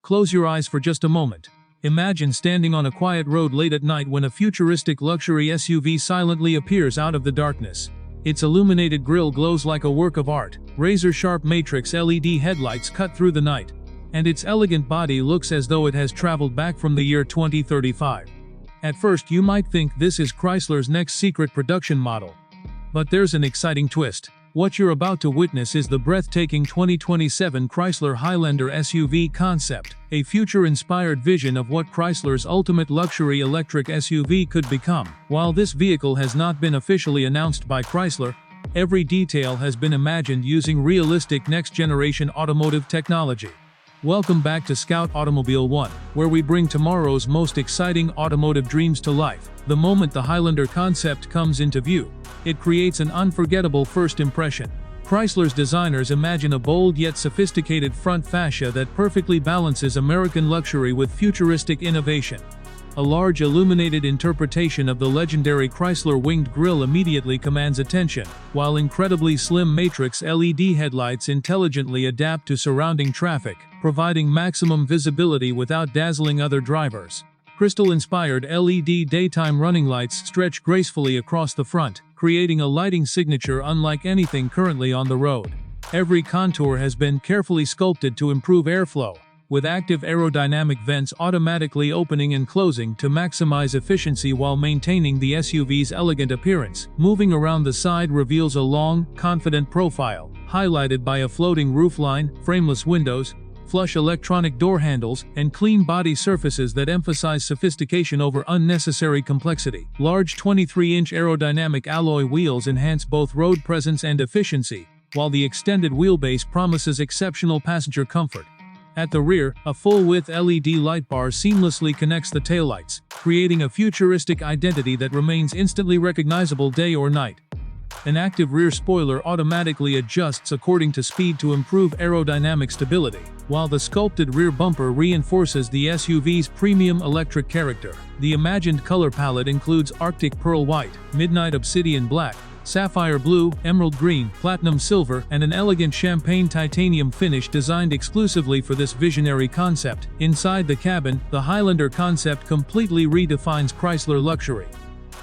Close your eyes for just a moment. Imagine standing on a quiet road late at night when a futuristic luxury SUV silently appears out of the darkness. Its illuminated grille glows like a work of art, razor-sharp matrix LED headlights cut through the night, and its elegant body looks as though it has traveled back from the year 2035. At first you might think this is Chrysler's next secret production model. But there's an exciting twist. What you're about to witness is the breathtaking 2027 Chrysler Highlander SUV Concept, a future-inspired vision of what Chrysler's ultimate luxury electric SUV could become. While this vehicle has not been officially announced by Chrysler, every detail has been imagined using realistic next-generation automotive technology. Welcome back to Scout Automobile 1, where we bring tomorrow's most exciting automotive dreams to life. The moment the Highlander concept comes into view, it creates an unforgettable first impression. Chrysler's designers imagine a bold yet sophisticated front fascia that perfectly balances American luxury with futuristic innovation. A large illuminated interpretation of the legendary Chrysler winged grille immediately commands attention, while incredibly slim matrix LED headlights intelligently adapt to surrounding traffic, providing maximum visibility without dazzling other drivers. Crystal-inspired LED daytime running lights stretch gracefully across the front, creating a lighting signature unlike anything currently on the road. Every contour has been carefully sculpted to improve airflow, with active aerodynamic vents automatically opening and closing to maximize efficiency while maintaining the SUV's elegant appearance. Moving around the side reveals a long, confident profile, highlighted by a floating roofline, frameless windows, flush electronic door handles, and clean body surfaces that emphasize sophistication over unnecessary complexity. Large 23-inch aerodynamic alloy wheels enhance both road presence and efficiency, while the extended wheelbase promises exceptional passenger comfort. At the rear, a full-width LED light bar seamlessly connects the taillights, creating a futuristic identity that remains instantly recognizable day or night. An active rear spoiler automatically adjusts according to speed to improve aerodynamic stability, while the sculpted rear bumper reinforces the SUV's premium electric character. The imagined color palette includes Arctic Pearl White, Midnight Obsidian Black, Sapphire Blue, Emerald Green, Platinum Silver, and an elegant champagne titanium finish designed exclusively for this visionary concept. Inside the cabin, the Highlander concept completely redefines Chrysler luxury.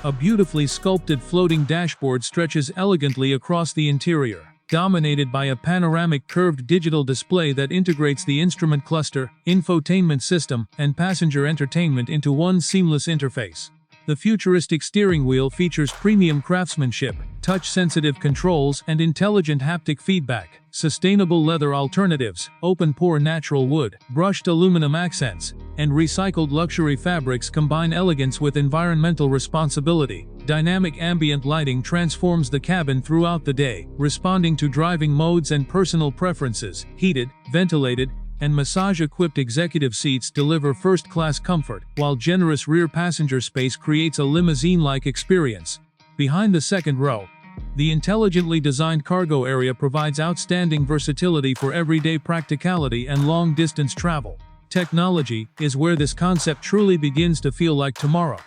A beautifully sculpted floating dashboard stretches elegantly across the interior, dominated by a panoramic curved digital display that integrates the instrument cluster, infotainment system, and passenger entertainment into one seamless interface. The futuristic steering wheel features premium craftsmanship, touch-sensitive controls, and intelligent haptic feedback. Sustainable leather alternatives, open-pore natural wood, brushed aluminum accents, and recycled luxury fabrics combine elegance with environmental responsibility. Dynamic ambient lighting transforms the cabin throughout the day, responding to driving modes and personal preferences. Heated, ventilated, and massage-equipped executive seats deliver first-class comfort, while generous rear passenger space creates a limousine-like experience. Behind the second row, the intelligently designed cargo area provides outstanding versatility for everyday practicality and long-distance travel. Technology is where this concept truly begins to feel like tomorrow.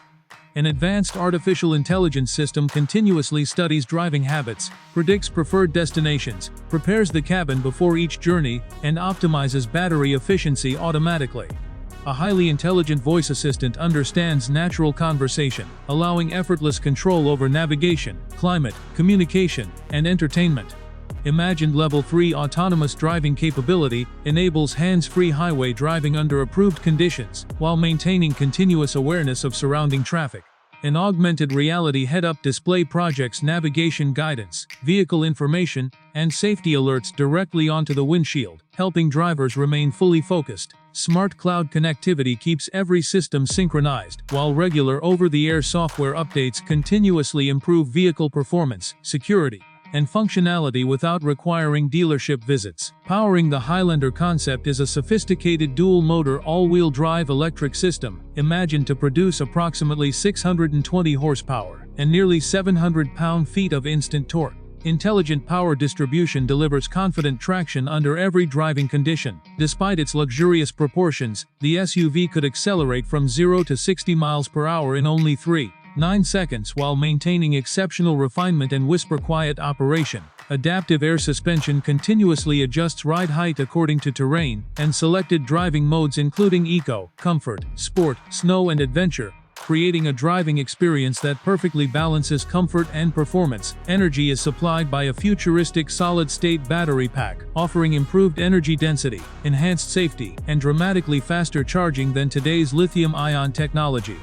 An advanced artificial intelligence system continuously studies driving habits, predicts preferred destinations, prepares the cabin before each journey, and optimizes battery efficiency automatically. A highly intelligent voice assistant understands natural conversation, allowing effortless control over navigation, climate, communication, and entertainment. Imagined Level 3 autonomous driving capability enables hands-free highway driving under approved conditions, while maintaining continuous awareness of surrounding traffic. An augmented reality head-up display projects navigation guidance, vehicle information, and safety alerts directly onto the windshield, helping drivers remain fully focused. Smart cloud connectivity keeps every system synchronized, while regular over-the-air software updates continuously improve vehicle performance, security, and functionality without requiring dealership visits. Powering the Highlander concept is a sophisticated dual-motor all-wheel drive electric system, imagined to produce approximately 620 horsepower and nearly 700 pound-feet of instant torque. Intelligent power distribution delivers confident traction under every driving condition. Despite its luxurious proportions, the SUV could accelerate from 0 to 60 miles per hour in only 3. 9 seconds while maintaining exceptional refinement and whisper-quiet operation. Adaptive air suspension continuously adjusts ride height according to terrain and selected driving modes including Eco, Comfort, Sport, Snow and Adventure, creating a driving experience that perfectly balances comfort and performance. Energy is supplied by a futuristic solid-state battery pack, offering improved energy density, enhanced safety, and dramatically faster charging than today's lithium-ion technology.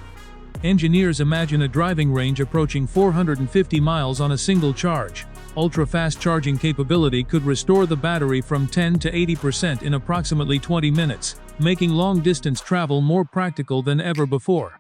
Engineers imagine a driving range approaching 450 miles on a single charge. Ultra-fast charging capability could restore the battery from 10 to 80% in approximately 20 minutes, making long-distance travel more practical than ever before.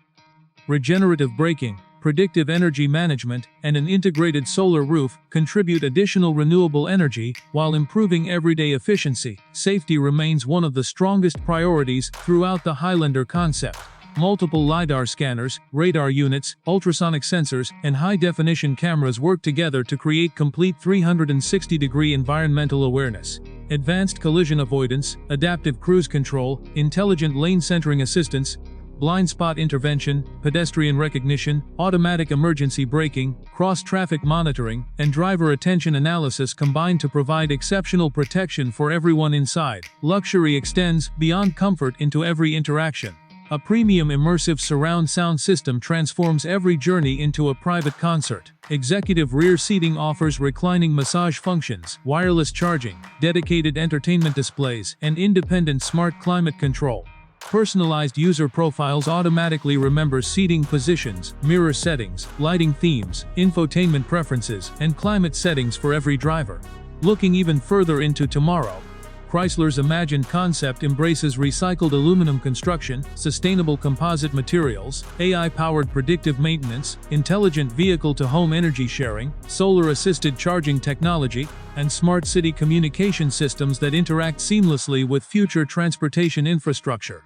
Regenerative braking, predictive energy management, and an integrated solar roof contribute additional renewable energy while improving everyday efficiency. Safety remains one of the strongest priorities throughout the Highlander concept. Multiple LiDAR scanners, radar units, ultrasonic sensors, and high-definition cameras work together to create complete 360-degree environmental awareness. Advanced collision avoidance, adaptive cruise control, intelligent lane centering assistance, blind spot intervention, pedestrian recognition, automatic emergency braking, cross-traffic monitoring, and driver attention analysis combine to provide exceptional protection for everyone inside. Luxury extends beyond comfort into every interaction. A premium immersive surround sound system transforms every journey into a private concert. Executive rear seating offers reclining massage functions, wireless charging, dedicated entertainment displays, and independent smart climate control. Personalized user profiles automatically remember seating positions, mirror settings, lighting themes, infotainment preferences, and climate settings for every driver. Looking even further into tomorrow, Chrysler's imagined concept embraces recycled aluminum construction, sustainable composite materials, AI-powered predictive maintenance, intelligent vehicle-to-home energy sharing, solar-assisted charging technology, and smart city communication systems that interact seamlessly with future transportation infrastructure.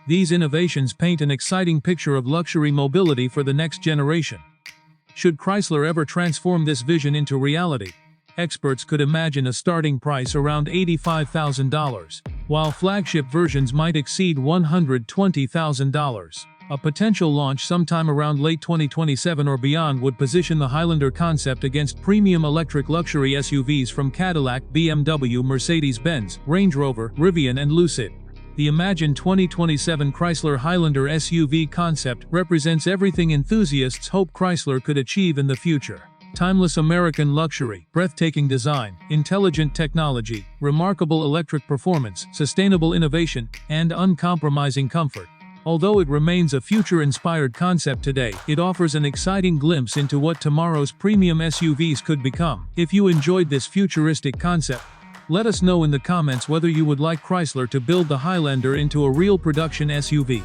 These innovations paint an exciting picture of luxury mobility for the next generation. Should Chrysler ever transform this vision into reality, experts could imagine a starting price around $85,000, while flagship versions might exceed $120,000. A potential launch sometime around late 2027 or beyond would position the Highlander concept against premium electric luxury SUVs from Cadillac, BMW, Mercedes-Benz, Range Rover, Rivian and Lucid. The imagined 2027 Chrysler Highlander SUV concept represents everything enthusiasts hope Chrysler could achieve in the future. Timeless American luxury, breathtaking design, intelligent technology, remarkable electric performance, sustainable innovation, and uncompromising comfort. Although it remains a future-inspired concept today, it offers an exciting glimpse into what tomorrow's premium SUVs could become. If you enjoyed this futuristic concept, let us know in the comments whether you would like Chrysler to build the Highlander into a real production SUV.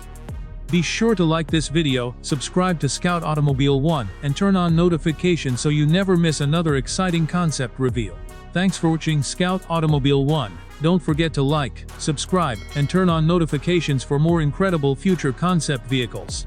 Be sure to like this video, subscribe to Scout Automobile 1, and turn on notifications so you never miss another exciting concept reveal. Thanks for watching Scout Automobile 1. Don't forget to like, subscribe, and turn on notifications for more incredible future concept vehicles.